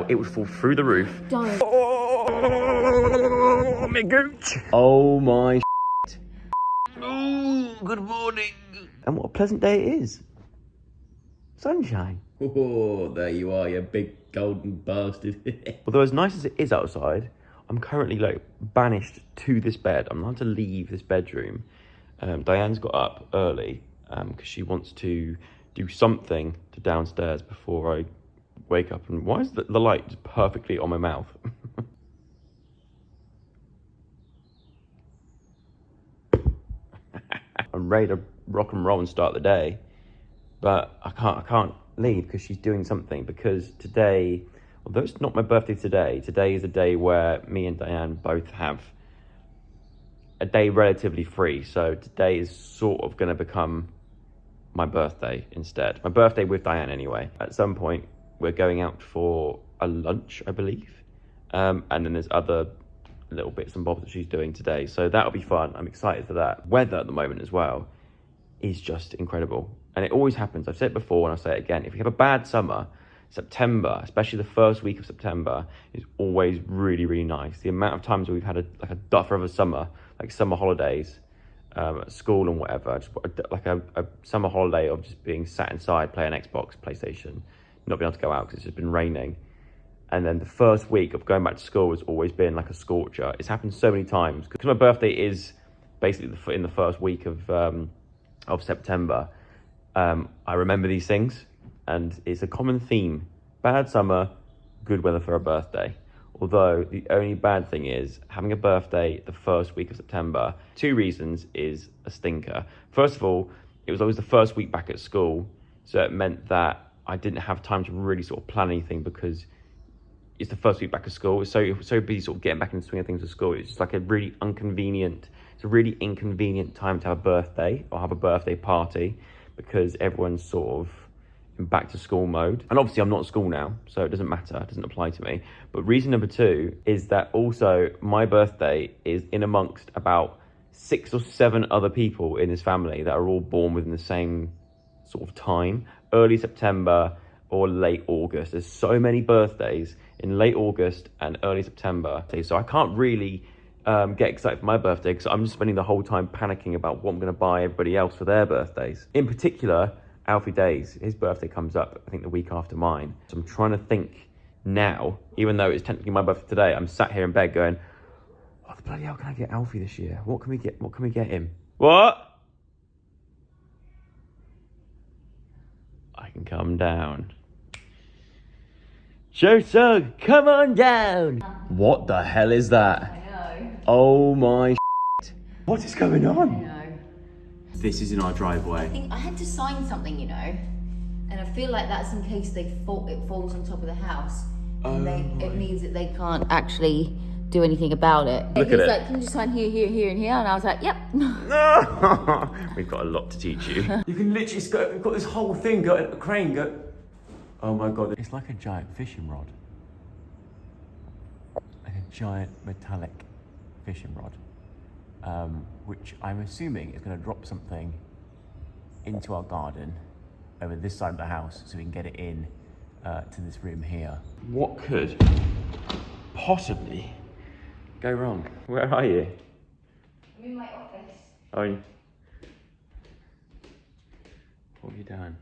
it would fall through the roof. Don't. Oh, my gooch. Oh, my shit. Oh, good morning. And what a pleasant day it is. Sunshine. Oh, there you are, you big golden bastard. Although as nice as it is outside, I'm currently like banished to this bed. I'm not allowed to leave this bedroom. Diane's got up early because she wants to do something to downstairs before I wake up. And why is the light just perfectly on my mouth? I'm ready to rock and roll and start the day, but I can't leave because she's doing something. Because today, although it's not my birthday today is a day where me and Diane both have a day relatively free. So today is sort of going to become my birthday instead. My birthday with Diane anyway. At some point, we're going out for a lunch, I believe. And then there's other little bits and bobs that she's doing today. So that'll be fun. I'm excited for that. Weather at the moment as well is just incredible. And it always happens. I've said it before and I'll say it again. If we have a bad summer, September, especially the first week of September, is always really, really nice. The amount of times we've had a duffer of a summer, like summer holidays at school and whatever, just like a summer holiday of just being sat inside playing Xbox, PlayStation, not being able to go out because it's just been raining. And then the first week of going back to school has always been like a scorcher. It's happened so many times because my birthday is basically in the first week of September. I remember these things, and it's a common theme: bad summer, good weather for a birthday. Although the only bad thing is having a birthday the first week of September. 2 reasons is a stinker. First of all, it was always the first week back at school, so it meant that I didn't have time to really sort of plan anything because it's the first week back of school. It's so busy sort of getting back into the swing of things at school. It's just like a really inconvenient time to have a birthday or have a birthday party because everyone's sort of in back to school mode. And obviously I'm not at school now, so it doesn't matter, it doesn't apply to me. But reason number 2 is that also my birthday is in amongst about 6 or 7 other people in this family that are all born within the same sort of time, early September or late August. There's so many birthdays in late August and early September. So I can't really get excited for my birthday because I'm just spending the whole time panicking about what I'm going to buy everybody else for their birthdays. In particular, Alfie Days, his birthday comes up, I think, the week after mine. So I'm trying to think now, even though it's technically my birthday today, I'm sat here in bed going, what the bloody hell can I get Alfie this year? What can we get him? What? I can come down. Joseph, come on down. What the hell is that? I know. Oh my shit. What is going on? I know. This is in our driveway. I think I had to sign something, you know, and I feel like that's in case it falls on top of the house. And it means that they can't actually do anything about it. Look He's at like, it. can you just sign here, here, here, and here? And I was like, yep. No. We've got a lot to teach you. You can literally, we've got this whole thing, got a crane, go. Oh my God. It's like a giant fishing rod. Like a giant metallic fishing rod. Which I'm assuming is going to drop something into our garden over this side of the house so we can get it in to this room here. What could possibly go wrong? Where are you? I'm in my office. Oh, what have you done?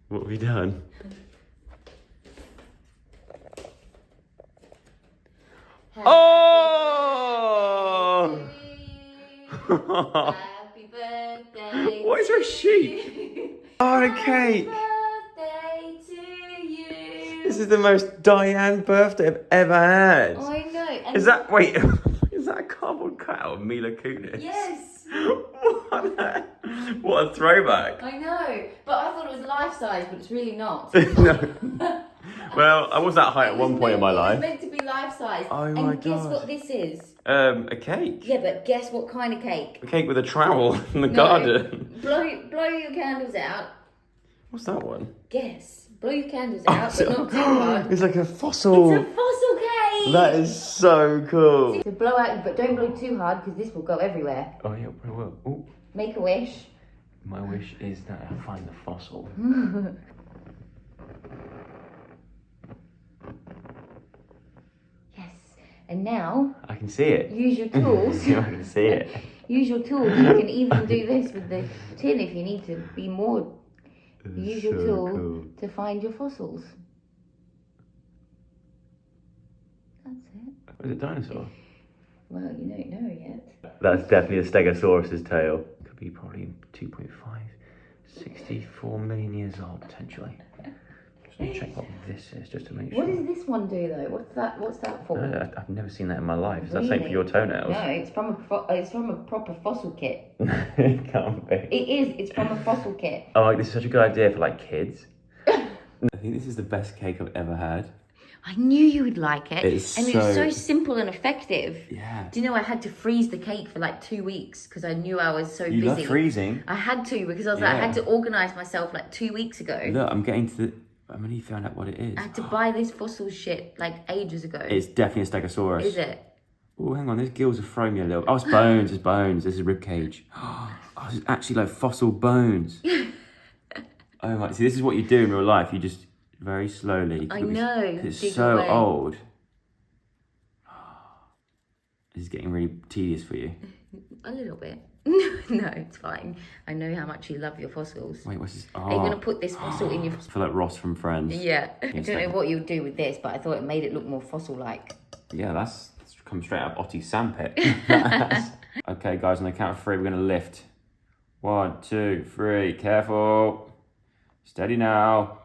What have you done? Oh! Happy birthday. What is there a sheep? Oh, a cake. Happy birthday to you. This is the most Diane birthday I've ever had. Oh, I know. And Is that, wait, is that a cardboard cutout of Mila Kunis? yes. What a throwback. I know, but I thought it was life size, but it's really not. No. Well, I was that height at one point in my life. It was meant to be life size. Oh my And guess God. what this is? A cake. Yeah, but guess what kind of cake? A cake with a trowel in the No. garden. Blow your candles out. What's that one? Guess. Blow your candles out, but not too hard. It's like a fossil. It's a fossil cake. That is so cool. So blow out, but don't blow too hard because this will go everywhere. Oh yeah, we will. Ooh. Make a wish. My wish is that I find the fossil. Yes. And now... I can see it. Use your tools. I can see it. Use your tools. You can even do this with the tin if you need to be more... Use your tool to find your fossils. That's it. Was it dinosaur? Well, you don't know yet. That's definitely a Stegosaurus's tail. Could be probably 2.5, 64 million years old potentially. Just gonna check what this is just to make sure. What does this one do though? What's that for? No, I've never seen that in my life. Is that the same for your toenails? No, it's from a proper fossil kit. It can't be. It is. It's from a fossil kit. Oh, this is such a good idea for like kids. I think this is the best cake I've ever had. I knew you would like it. It's and it's so simple and effective. Yeah. Do you know I had to freeze the cake for like 2 weeks because I knew I was so busy. You love freezing? I had to because I was like, I had to organise myself like 2 weeks ago. Look, I'm getting to the... I'm only found out what it is. I had to buy this fossil shit like ages ago. It's definitely a Stegosaurus. Is it? Oh, hang on. Those gills are throwing me a little... Oh, it's bones. It's bones. This is rib cage. Oh, this is actually like fossil bones. Oh my... See, this is what you do in real life. You just very slowly... I know. It's so old. This is getting really tedious for you. A little bit. No, it's fine. I know how much you love your fossils. Wait, what's this? Oh. Are you going to put this fossil in your... I feel like Ross from Friends. Yeah. I don't know what you would do with this, but I thought it made it look more fossil-like. Yeah, that's come straight out of Otti's sandpit. Okay, guys, on the count of 3, we're going to lift. 1, 2, 3. Careful. Steady now.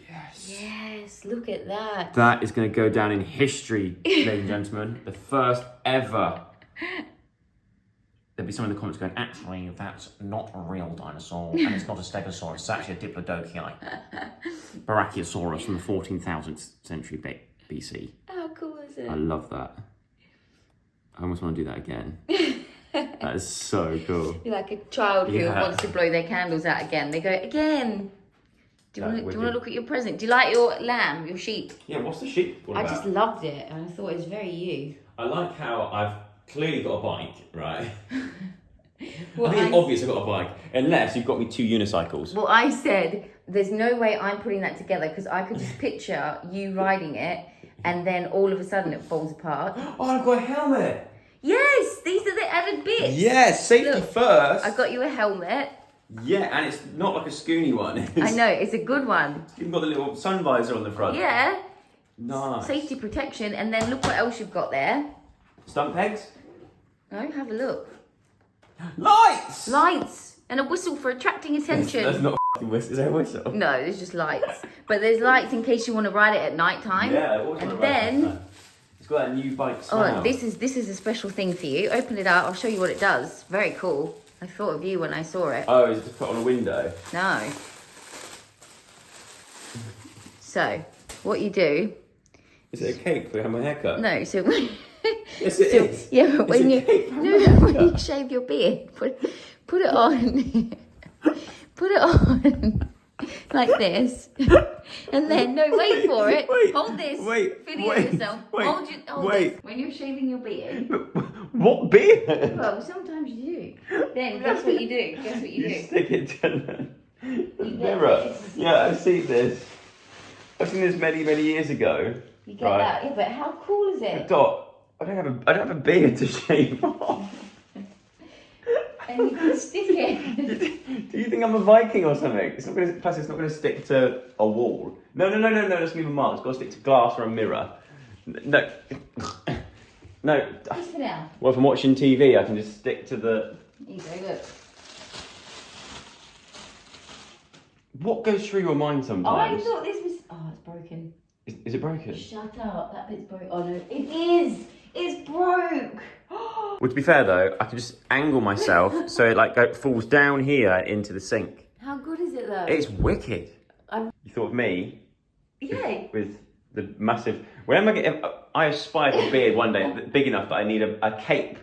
Yes. Yes, look at that. That is going to go down in history, ladies and gentlemen. The first ever. There'll be someone in the comments going, actually, that's not a real dinosaur, and it's not a stegosaurus, it's actually a diplodocii. Brachiosaurus from the 14,000th century BC. How cool is it? I love that. I almost want to do that again. That is so cool. You're like a child who wants to blow their candles out again. They go, again. Do you want to look at your present? Do you like your lamb, your sheep? Yeah, what's the sheep all about? I just loved it, and I thought it was very you. I like how I've clearly got a bike, right? Well, I think it's obvious I've got a bike, unless you've got me 2 unicycles. Well, I said, there's no way I'm putting that together, because I could just picture you riding it, and then all of a sudden it falls apart. Oh, I've got a helmet! Yes, these are the added bits. Yes, safety first. I got you a helmet. Yeah, and it's not like a scoony one. I know, it's a good one. You've got the little sun visor on the front. Yeah. Nice. Safety protection, and then look what else you've got there. Stump pegs? No, have a look. Lights! Lights! And a whistle for attracting attention. That's not a f***ing whistle. Is there a whistle? No, there's just lights. But there's lights in case you want to ride it at night time. Yeah, always and want to ride then it. It's got that new bike smile. oh, this is a special thing for you. Open it up. I'll show you what it does. Very cool. I thought of you when I saw it. Oh, is it just put on a window? No. So, what you do... Is it a cake for having my haircut? No, so... Yes, it is. Yeah, but when It's when you shave your beard, put it on. Put it on like this. And then, no, wait for it. Hold this. Video yourself. Hold this. When you're shaving your beard. What beard? Well, sometimes you do. Then, guess what you do? Guess what you do? You stick it to the mirror. Yeah, I've seen this. I've seen this many, many years ago. You get that? Yeah, but how cool is it? Dot, I don't have a beard to shave off. And you can stick it. Do you think I'm a Viking or something? It's not going to. Plus, it's not going to stick to a wall. No. Let's leave a mark. It's got to stick to glass or a mirror. No. No. Just for now. Well, if I'm watching TV, I can just stick to the. Here you go. Look. What goes through your mind Oh, sometimes? I thought this was. Oh, it's broken. Is it broken? Shut up. That bit's broke. Oh no, it is. It's broke. Well, to be fair though, I can just angle myself so it like falls down here into the sink. How good is it though? It's wicked. You thought of me? Yeah. With the massive. When am I getting? I aspire to a beard one day big enough that I need a cape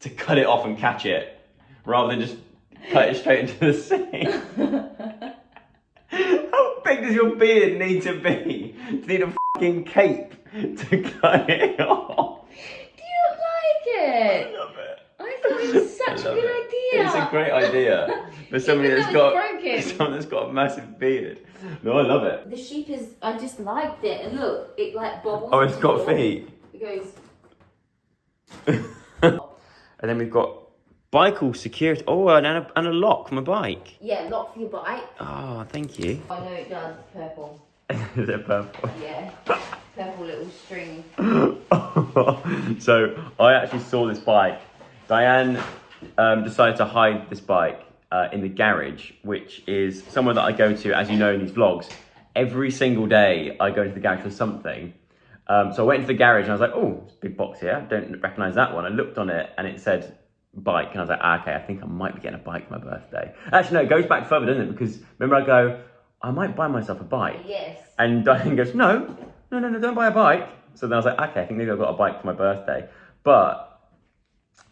to cut it off and catch it, rather than just cut it straight into the sink. How big does your beard need to be to need a fucking cape to cut it off? Do you not like it? I love it. I thought it was such a good idea. It's a a great idea for somebody that's got a massive beard. No, I love it. The sheep is, I just liked it. And look, it like bobbles. Oh, it's got feet. It goes. And then we've got bike all security. Oh, and a lock for my bike. Yeah, lock for your bike. Oh, thank you. I know it does. It's purple. Is it purple? Yeah. Purple little string. So I actually saw this bike. Diane decided to hide this bike in the garage, which is somewhere that I go to, as you know in these vlogs. Every single day I go to the garage for something. So I went into the garage and I was like, oh, there's a big box here. I don't recognise that one. I looked on it and it said bike. And I was like, okay, I think I might be getting a bike for my birthday. Actually, no, it goes back further, doesn't it? Because remember I go, I might buy myself a bike. Yes. And Diane goes, no, don't buy a bike. So then I was like, okay, I think maybe I've got a bike for my birthday. But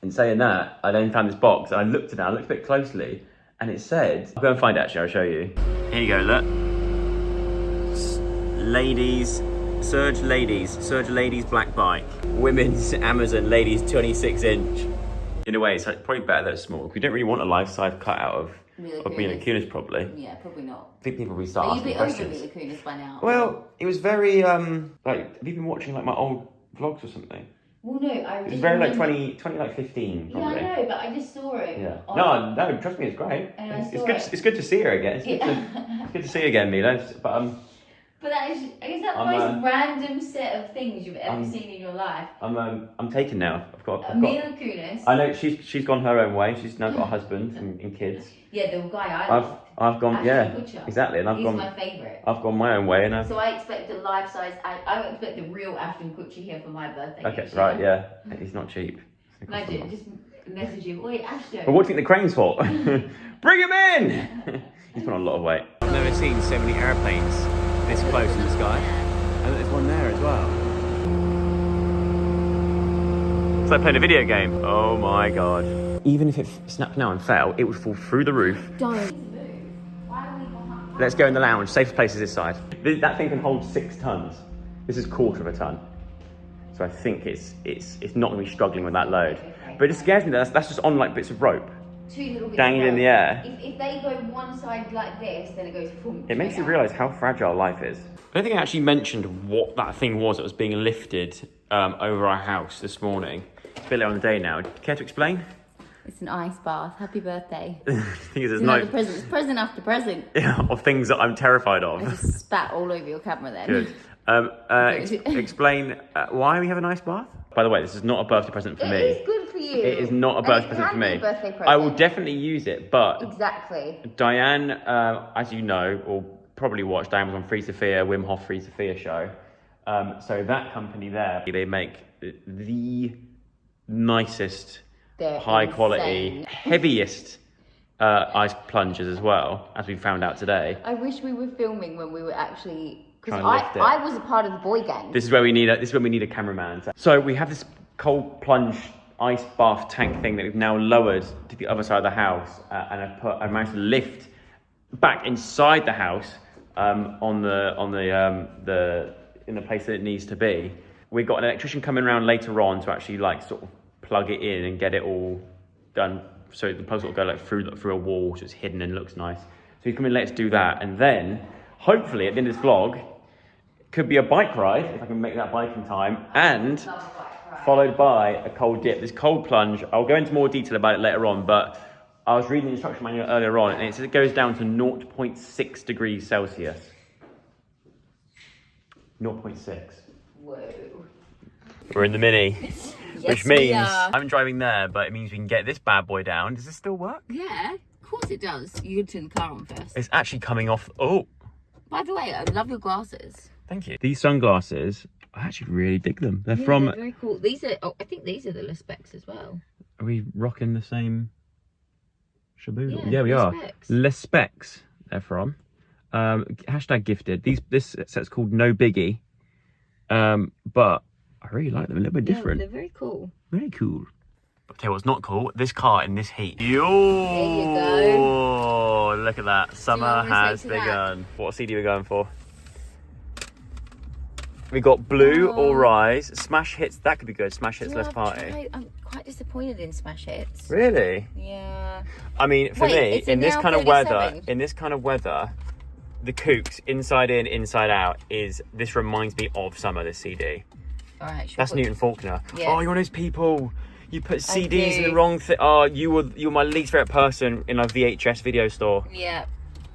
in saying that, I then found this box and I looked at it, I looked a bit closely and it said, I'll go and find it actually, I'll show you. Here you go, look. Surge ladies black bike. Women's Amazon ladies 26-inch. In a way, it's like probably better that it's small. We don't really want a life-size cutout of Mila Kunis, probably. Yeah, probably not. I think people will start asking questions. Are you a bit over Mila Kunis by now? Well, it was very, like, have you been watching like my old vlogs or something? Well, no, It was very like 2015 probably. Yeah, I know, but I just saw it. Yeah. No, trust me, it's great. It's good to see her again. It's good to see you again, Mila. But that is that the most random set of things you've ever seen in your life? I'm taken now. I've got Mila Kunis. I know she's gone her own way. She's now got a husband and kids. Yeah, the guy I've gone. Ashton Kutcher. Exactly, and He's my favourite. I've gone my own way, and So I expect a life size. I expect the real Ashton Kutcher here for my birthday. Okay, right, yeah. He's not cheap. Imagine just message him. Wait, Ashton. But what do you think the crane's for? Bring him in. He's put on a lot of weight. I've never seen so many airplanes this close in the sky. And there's one there as well. It's like playing a video game. Oh my god. Even if it snapped now and fell, it would fall through the roof. Don't. Let's go in the lounge. Safest place is this side. That thing can hold 6 tons. This is 1/4 of a ton. So I think it's not going to be struggling with that load. But it just scares me that that's just on like bits of rope. 2 little bits dangling in the air. If they go one side like this, then it goes boom. It makes you realise how fragile life is. I don't think I actually mentioned what that thing was that was being lifted over our house this morning. It's a bit late on the day now. Care to explain? It's an ice bath. Happy birthday. It's another present. It's present after present. Yeah, of things that I'm terrified of. I just spat all over your camera then. Good. Explain why we have an ice bath? By the way, this is not a birthday present for me. It is good for you. It is not a birthday present for me. Birthday present. I will definitely use it, but... Exactly. Diane, as you know, or probably watched, Diane was on Free Sophia, Wim Hof Free Sophia show. So that company there, they make the nicest, high quality, heaviest ice plungers as well, as we found out today. I wish we were filming when we were actually... Because I was a part of the boy gang. This is where we need a cameraman. So we have this cold plunge ice bath tank thing that we've now lowered to the other side of the house, and I've managed to lift back inside the house in the place that it needs to be. We've got an electrician coming around later on to actually like sort of plug it in and get it all done. So the plug sort of go like through a wall, so it's hidden and looks nice. So he's coming to let us do that, and then hopefully at the end of this vlog. Could be a bike ride, if I can make that bike in time, and followed by a cold dip. This cold plunge, I'll go into more detail about it later on, but I was reading the instruction manual earlier on, and it says it goes down to 0.6 degrees Celsius. 0.6. Whoa. We're in the Mini, which means are. I'm driving there, but it means we can get this bad boy down. Does this still work? Yeah, of course it does. You can turn the car on first. It's actually coming off. Oh. By the way, I love your glasses. Thank you. These sunglasses, I actually really dig them. They're They're very cool. These are, I think these are the Lespecs as well. Are we rocking the same shaboodle? Yeah, we are. Lespecs. Lespecs, they're from. Hashtag gifted. This set's called No Biggie. But I really like them. A little bit different. They're very cool. Very cool. I'll tell you what's not cool. This car in this heat. There you go. Look at that. Summer has begun. What CD are we going for? We got Blue or Rise. Smash Hits. That could be good. Smash Hits, Let's Party. I'm quite disappointed in Smash Hits. Really? Yeah. I mean, for me, in this kind of weather, the Kooks, Inside In, Inside Out, this reminds me of summer, this CD. All right, That's Newton Faulkner. Yeah. Oh, you're one of those people. You put CDs in the wrong thing. Oh, you're my least favourite person in a VHS video store. Yeah.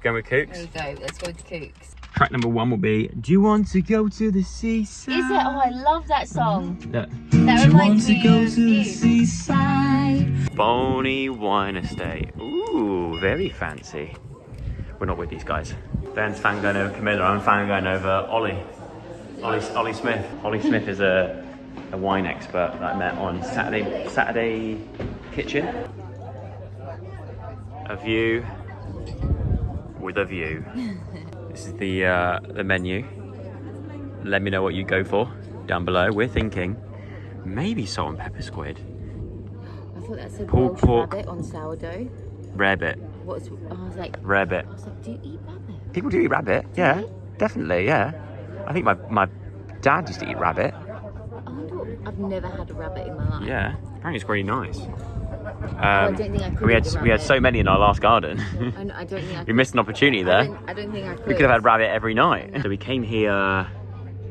Going with Kooks? There you go. Let's go with the Kooks. Track number 1 will be, do you want to go to the seaside? Is it? Oh, I love that song. Look. That reminds me of you. Seaside. Bonnie Wine Estate. Ooh, very fancy. We're not with these guys. Ben's fangirling over Camilla. I'm fangirling over Ollie Smith. Ollie Smith is a wine expert that I met on Saturday Kitchen. A view with a view. This is the menu. Let me know what you go for down below. We're thinking maybe salt and pepper squid. I thought that said Pulled Welsh pork. rabbit on sourdough. Rarebit. I was like, Rarebit. do you eat rabbit? People do eat rabbit. Yeah, definitely. Yeah. I think my dad used to eat rabbit. I've never had a rabbit in my life. Yeah, apparently it's really nice. I don't think I could. We had so many in our last garden. I don't think I could. We missed an opportunity there. I don't think I could. We could have had rabbit every night. So we came here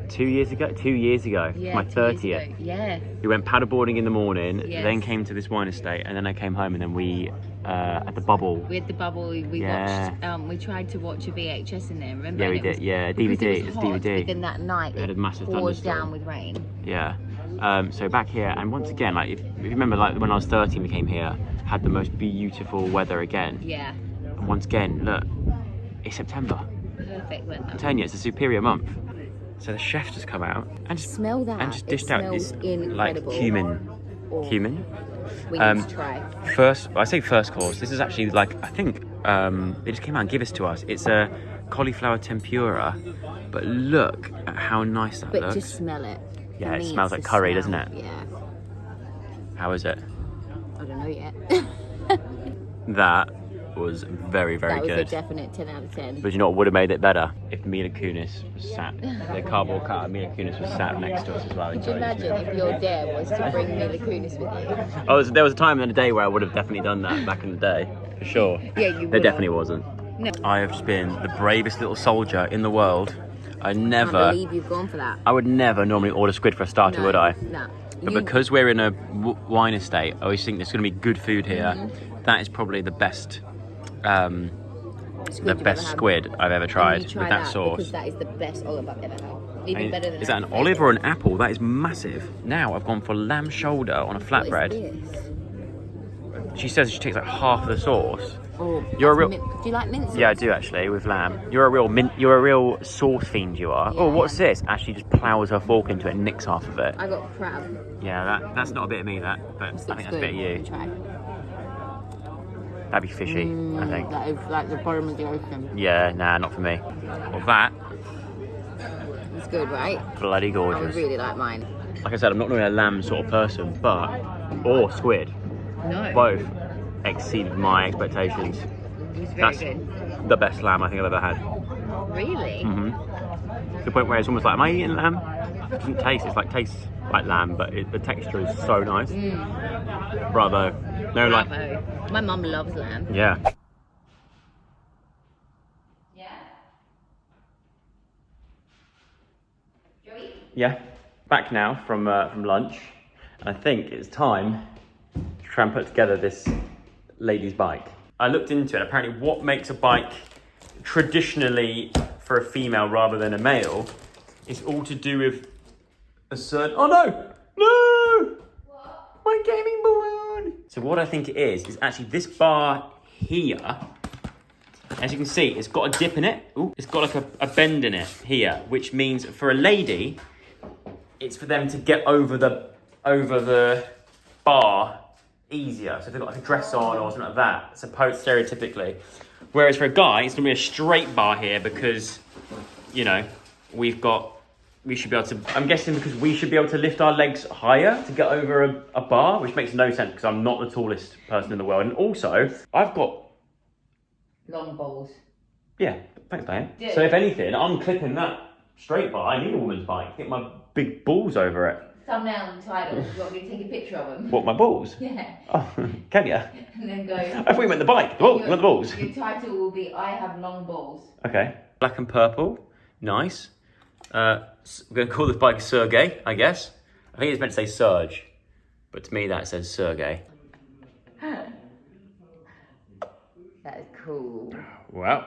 2 years ago. 2 years ago. Yeah, my 2 years 30th. ago. Yeah. We went paddleboarding in the morning. Yes. Then came to this wine estate, and then I came home, and then we at the Bubble. We had the Bubble. We watched. We tried to watch a VHS in there. Remember? Yeah, we did. Yeah, DVD. It's DVD. But then that night We had a massive poured thunderstorm. down with rain. Yeah. So back here, and once again, like if you remember, like when I was 13, we came here, had the most beautiful weather again. Yeah. And once again, look, it's September. Perfect weather. I'm telling you, it's a superior month. So the chef just come out and just Smell that. and just dished out this incredible. like cumin. We need to try. I say first course. This is actually like I think they just came out and give this to us. It's a cauliflower tempura, but look at how nice that looks. But just smell it. Yeah, it smells like curry, doesn't it? Yeah. How is it? I don't know yet. That was very, very that was good. a definite 10 out of 10. But you know what would have made it better? If Mila Kunis was sat, the cardboard cutout of Mila Kunis was sat next to us as well. Could you imagine if your dare was to bring Mila Kunis with you? Oh, there was a time in the day where I would have definitely done that back in the day, for sure. Yeah, you would. There definitely wasn't. No. I have just been the bravest little soldier in the world. I can't never, believe you've gone for that. I would never normally order squid for a starter, No, would I? No. But because we're in a wine estate, I always think there's going to be good food here. Mm-hmm. That is probably the best, Squid squid I've ever tried with that sauce. Because that is the best olive I've ever had. Even better than is that an olive or an apple? That is massive. Now I've gone for lamb shoulder on a flatbread. She says she takes like half of the sauce. Oh, You're a real. Do you like mince? Yeah, I do actually with lamb. You're a real sauce fiend. You are. Yeah, Oh, what's this? Ashley just plows her fork into it and nicks half of it. I got crab. Yeah, that's not a bit of me. But I think that's a bit of you. Try. That'd be fishy. I think. That is like the bottom of the ocean. Yeah, nah, not for me. Well, that It's good, right? bloody I gorgeous. really like mine. Like I said, I'm not really a lamb sort of person, or squid. No. Both exceeded my expectations. It was very That's good. the best lamb I think I've ever had. Really? To the point where it's almost like, am I eating lamb? It doesn't taste. Tastes like lamb, but the texture is so nice. Bravo. No, like, Bravo. My mum loves lamb. yeah. Yeah? Joey? Yeah. Back now from lunch, and I think it's time to try and put together this lady's bike. I looked into it. Apparently, what makes a bike traditionally for a female rather than a male is all to do with a certain. Oh no! What? My gaming balloon. So what I think it is actually this bar here. As you can see, it's got a dip in it. Ooh, it's got like a bend in it here, which means for a lady, it's for them to get over the bar easier. So if they've got like a dress on or something like that, supposed stereotypically. Whereas for a guy, it's gonna be a straight bar here because, you know, we should be able to, I'm guessing because we should be able to lift our legs higher to get over a bar, which makes no sense because I'm not the tallest person in the world. And also, I've got Long balls. Yeah, thanks, Diane. Yeah. So if anything, I'm clipping that straight bar. I need a woman's bike. Get my big balls over it. thumbnail and title. You want me to take a picture of them? What, my balls? Yeah. Oh, can ya? And then go. I thought you meant the bike. Oh, you meant the balls. Your title will be "I have long balls." Okay. Black and purple. Nice. We're going to call this bike Sergey, I guess. I think it's meant to say Serge. But to me, that says Sergey. That is cool. Well.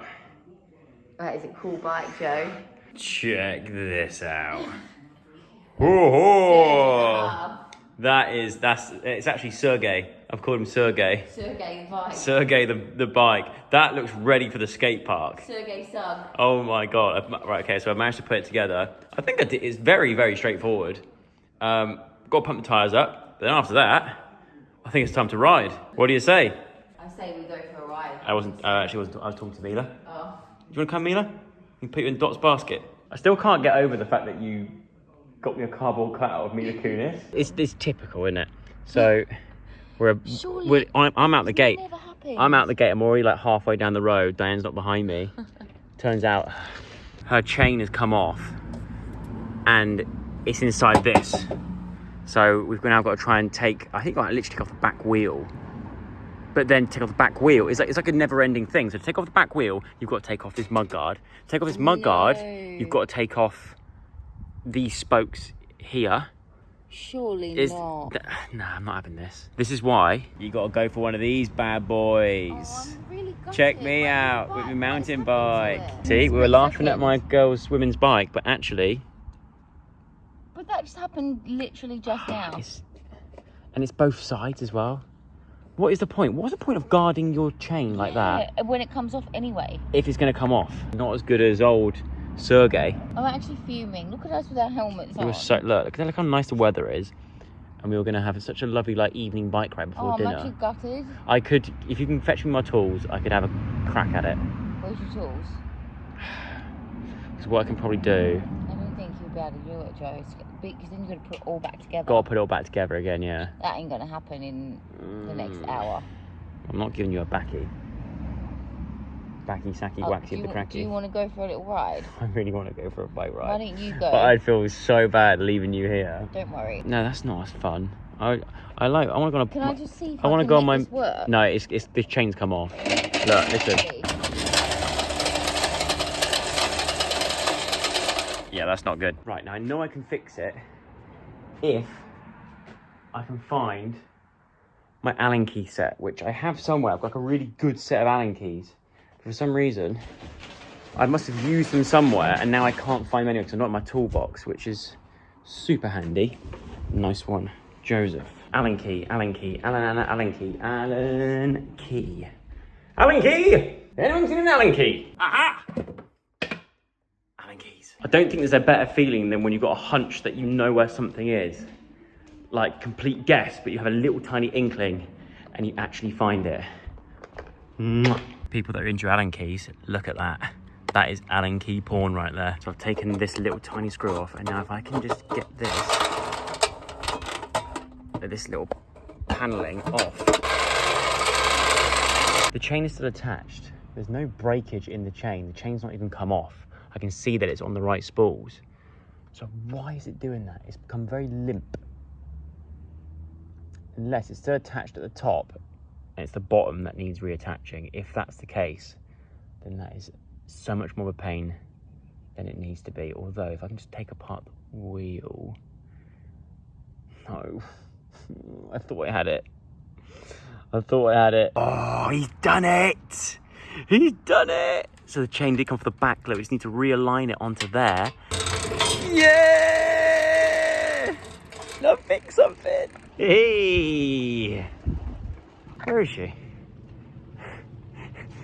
That is a cool bike, Joe. Check this out. Oh, it's actually Sergey. I've called him Sergey. Sergey the bike. Sergey the bike. That looks ready for the skate park. Sergey Sug. Oh my god. Right, okay, so I managed to put it together. I think I did. It's very, very straightforward. Got to pump the tyres up. But then after that, I think it's time to ride. What do you say? I say we go for a ride. I was talking to Mila. Oh. Do you want to come, Mila? We can put you in Dot's basket. I still can't get over the fact that you got me a cardboard cutout of Mila Kunis. It's typical, isn't it? So I'm out the gate. Never happens. I'm out the gate. I'm already like halfway down the road. Diane's not behind me. Turns out her chain has come off and it's inside this. So we've now got to try and I think I literally take off the back wheel. But then take off the back wheel. It's like a never-ending thing. So to take off the back wheel, you've got to take off this mudguard. To take off this mudguard, you've got to take off these spokes here. Surely not. Nah, I'm not having this. This is why you got to go for one of these bad boys. Oh, I'm really gutted. Check me out with my mountain bike. It? See, we were laughing at my girl's women's bike, but actually... But that just happened literally just now. And it's both sides as well. What is the point? What's the point of guarding your chain like that? When it comes off anyway. If it's going to come off. Not as good as old Sergey. I'm actually fuming. Look at us with our helmets on. Look how nice the weather is. And we were going to have such a lovely even bike ride before dinner. I'm actually gutted. I could, if you can fetch me my tools, I could have a crack at it. Where's your tools? Because what I can probably do... I don't think you'll be able to do it, Joe. Because then you've got to put it all back together. Got to put it all back together again, yeah. That ain't going to happen in the next hour. I'm not giving you a backy. Backy, sacky, waxy, the cracky. Do you want to go for a little ride? I really want to go for a bike ride. Why don't you go? But I'd feel so bad leaving you here. Don't worry. No, that's not as fun. I want to go on a... Can I just see if I want to go on my... this work? No, it's the chain's come off. Look, listen. Yeah, that's not good. Right, now I know I can fix it if I can find my Allen key set, which I have somewhere. I've got like a really good set of Allen keys. For some reason, I must have used them somewhere, and now I can't find any because they're not in my toolbox, which is super handy. Nice one, Joseph. Allen key, Allen key, Allen key, Allen key. Allen key! Anyone seen an Allen key? Aha! Allen keys. I don't think there's a better feeling than when you've got a hunch that you know where something is. Like complete guess, but you have a little tiny inkling and you actually find it. Mwah. People that are into Allen keys, look at that. That is Allen key porn right there. So I've taken this little tiny screw off, and now if I can just get this little paneling off. The chain is still attached. There's no breakage in the chain. The chain's not even come off. I can see that it's on the right spools. So why is it doing that? It's become very limp. Unless it's still attached at the top, and it's the bottom that needs reattaching. If that's the case, then that is so much more of a pain than it needs to be. Although, if I can just take apart the wheel... No. I thought I had it. Oh, he's done it! He's done it! So the chain did come for the back, look. We just need to realign it onto there. Yeah! Now fix something. Hey! Where is she?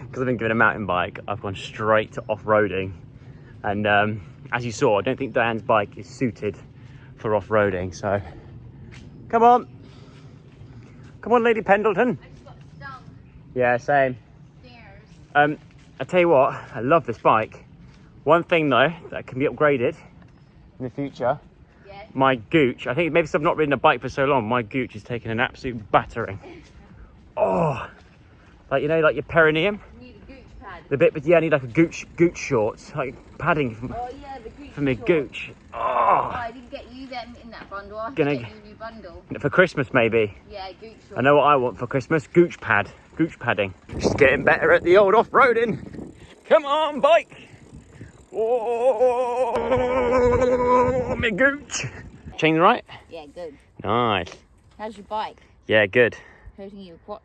Because I've been given a mountain bike, I've gone straight to off-roading. And as you saw, I don't think Diane's bike is suited for off-roading, so... Come on! Come on, Lady Pendleton. I just got stung. Yeah, same. Stairs. I tell you what, I love this bike. One thing though, that can be upgraded in the future. Yes. My gooch, I think maybe because I've not ridden a bike for so long, my gooch is taking an absolute battering. Oh, like, you know, like your perineum. You need a gooch pad. The bit, but yeah, I need like a gooch shorts, like padding Oh yeah, the gooch for my shorts. gooch. Oh, I didn't get you them in that bundle. I have to get you a new bundle. For Christmas maybe. Yeah, gooch shorts. I know what I want for Christmas. Gooch padding. She's getting better at the old off-roading. Come on, bike. Oh, my gooch. Chain right? Yeah, good. Nice. How's your bike? Yeah, good. Hurting your crotch?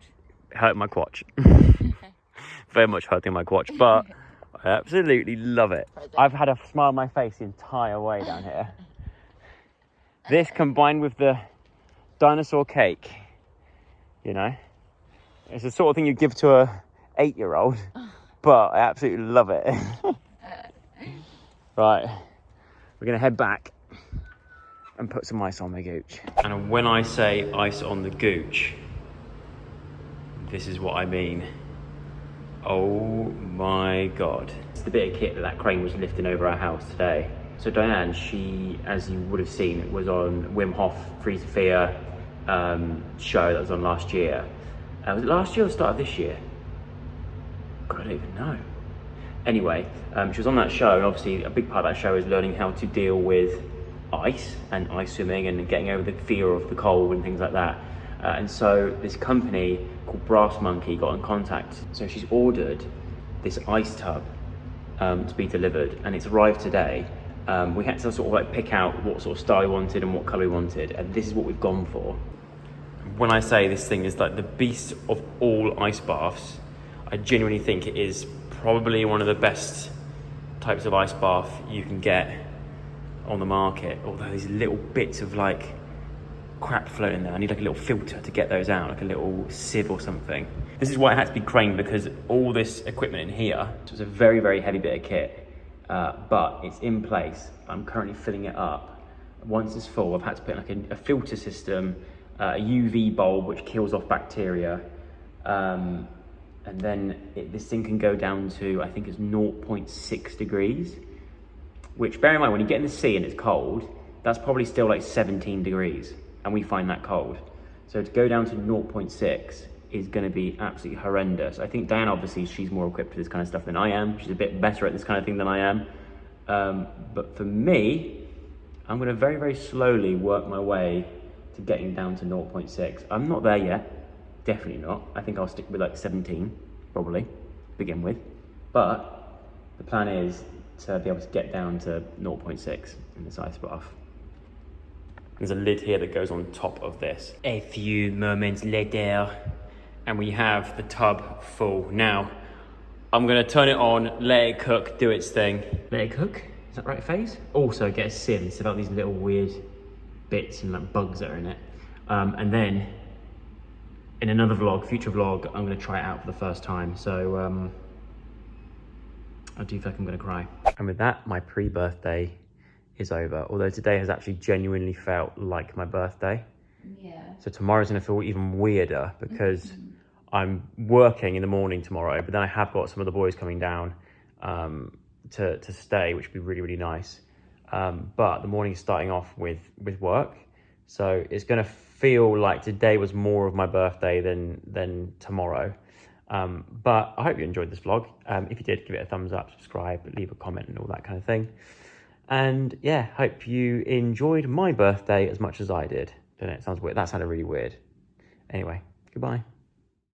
Hurt my quatch. Very much hurting my quatch, but I absolutely love it. I've had a smile on my face the entire way down here. This combined with the dinosaur cake, you know, it's the sort of thing you give to a 8-year-old, but I absolutely love it. Right, we're gonna head back and put some ice on my gooch. And when I say ice on the gooch, this is what I mean. Oh my God. It's the bit of kit that crane was lifting over our house today. So Diane, she, as you would have seen, was on Wim Hof Free Sophia show that was on last year. Was it last year or the start of this year? God, I don't even know. Anyway, she was on that show, and obviously a big part of that show is learning how to deal with ice and ice swimming and getting over the fear of the cold and things like that. And so this company called Brass Monkey got in contact. So she's ordered this ice tub to be delivered, and it's arrived today. We had to sort of like pick out what sort of style we wanted and what colour we wanted, and this is what we've gone for. When I say this thing is like the beast of all ice baths, I genuinely think it is probably one of the best types of ice bath you can get on the market. Although these little bits of like crap floating there, I need like a little filter to get those out, like a little sieve or something. This is why it had to be craned, because all this equipment in here, so it's a very, very heavy bit of kit, but it's in place. I'm currently filling it up. Once it's full, I've had to put like a filter system, a UV bulb which kills off bacteria, and then this thing can go down to, I think it's 0.6 degrees, which, bear in mind, when you get in the sea and it's cold, that's probably still like 17 degrees, and we find that cold. So to go down to 0.6 is going to be absolutely horrendous. I think Diane, obviously, she's more equipped for this kind of stuff than I am. She's a bit better at this kind of thing than I am. But for me, I'm going to very, very slowly work my way to getting down to 0.6. I'm not there yet. Definitely not. I think I'll stick with like 17, probably, to begin with. But the plan is to be able to get down to 0.6 in this ice bath. There's a lid here that goes on top of this. A few moments later, and we have the tub full. Now, I'm gonna turn it on, let it cook, do its thing. Let it cook? Is that right phase? Also get a sieve and sieve out these little weird bits and like bugs that are in it. And then, in another vlog, future vlog, I'm gonna try it out for the first time. So, I do feel like I'm gonna cry. And with that, my pre-birthday is over. Although today has actually genuinely felt like my birthday. Yeah. So tomorrow's gonna feel even weirder because I'm working in the morning tomorrow, but then I have got some of the boys coming down to stay, which would be really, really nice. But the morning's starting off with work. So it's gonna feel like today was more of my birthday than tomorrow. But I hope you enjoyed this vlog. If you did, give it a thumbs up, subscribe, leave a comment and all that kind of thing. And yeah, hope you enjoyed my birthday as much as I did. Don't know, it sounds weird. That sounded really weird. Anyway, goodbye.